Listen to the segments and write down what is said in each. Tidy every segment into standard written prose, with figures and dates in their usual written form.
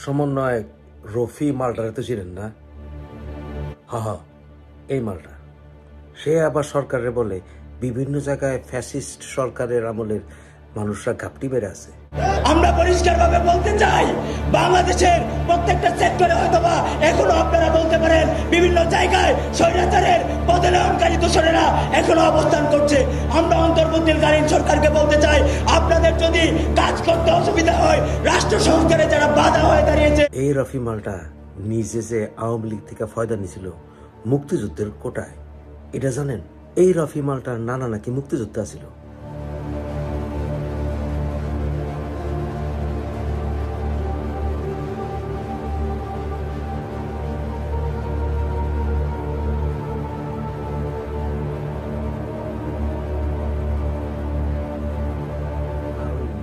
সমন্বয়ক রফি মালটারে তো ছিলেন না? হা, এই মালটা। সে আবার সরকারে বলে বিভিন্ন জায়গায় ফ্যাসিস্ট সরকারের আমলের মানুষরা ঘাপটি বেড়ে আছে। আমরা পরিষ্কারভাবে বলতে চাই, বাংলাদেশের প্রত্যেকটা সেক্টরে হয়তোবা এখনো আপনারা বলতে পারেন বিভিন্ন জায়গায় স্বৈরাচারের পদনয়নকারী দূষণেরা এখনো অবস্থান করছে। আমরা অন্তর্বর্তীকালীন সরকারকে বলতে চাই, আপনাদের যদি কাজ করতে অসুবিধা হয়, রাষ্ট্র সংস্কারে যারা বাধা হয়ে দাঁড়িয়েছে। এই রফি মালটা নিজে যে আওয়ামী লীগ থেকে ফয়দা নিছিল মুক্তিযুদ্ধের কোটায়, এটা জানেন? এই রফি মালটার নানা নাকি মুক্তিযোদ্ধা ছিল।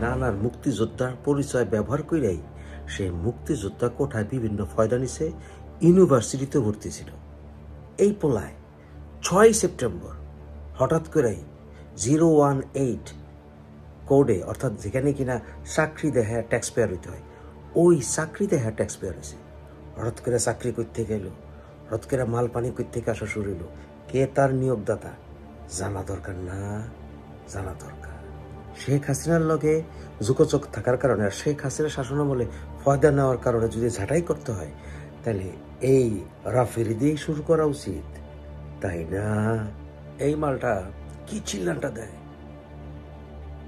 নানার মুক্তিযোদ্ধার পরিচয় ব্যবহার করেই সে মুক্তিযোদ্ধা কোঠায় বিভিন্ন ফয়দা নিছে, ইউনিভার্সিটিতে ভর্তি ছিল। এই পোলায় 6 সেপ্টেম্বর হঠাৎ করেই 018 কোডে, অর্থাৎ যেখানে কিনা চাকরি দেহা ট্যাক্স পেয়ার হইতে হয়, ওই চাকরি দেহা ট্যাক্স পেয়ার হয়েছে। হঠাৎ করে চাকরি করতে গেল, হঠাৎ করে মাল পানি করতে আসা শুরু হইল। কে তার নিয়োগদাতা জানা দরকার না? জানা দরকার। শেখ হাসিনার লগে যোগাযোগ থাকার কারণে আর শেখ হাসিনার শাসনামলে ফয়দা নেওয়ার কারণে যদি ঝাঁটাই করতে হয়, তাহলে এই রাফির দিয়েই শুরু করা উচিত, তাই না? এই মালটা কি চিল্লানটা দেয়,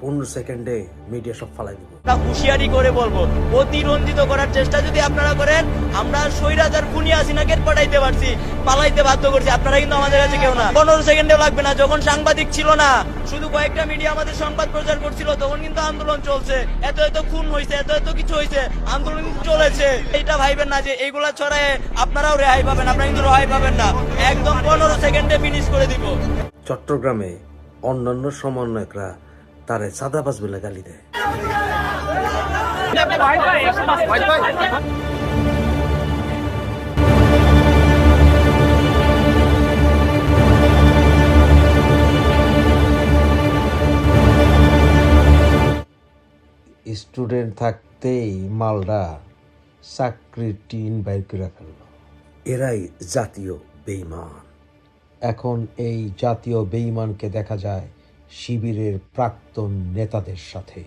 15 সেকেন্ডে মিডিয়া সব ফালাই দিব। হুঁশিয়ারি করে বলবো, অতিরঞ্জিত করার চেষ্টা যদি আপনারা করেন, আমরা স্বৈরাচার খুনি হাসিনাকে পাঠাইতে পারছি, পালাইতে বাধ্য করছি। আপনারা কিন্তু আমাদের কাছে কেউ না। 15 সেকেন্ডেও লাগবে না। যখন সাংবাদিক ছিল না, শুধু কয়েকটা মিডিয়া আমাদের সংবাদ প্রচার করছিল, তখন কিন্তু আন্দোলন চলছে। এত খুন হয়েছে, এত কিছু হয়েছে, আন্দোলন কিন্তু চলেছে। এটা ভাইবেন না যে এইগুলা ছড়ায় আপনারাও রেহাই পাবেন। আপনারা কিন্তু রেহাই পাবেন না। একদম 15 সেকেন্ডে ফিনিশ করে দিব। চট্টগ্রামে অন্যান্য সমন্বয়করা তারে চাঁদাবাজ বলে গালি দেয়। স্টুডেন্ট থাকতেই মালডা চাকরির টিন বাইর করে ফেলল। এরাই জাতীয় বেঈমান। এখন এই জাতীয় বেঈমানকে দেখা যায় শিবিরের প্রাক্তন নেতাদের সাথে।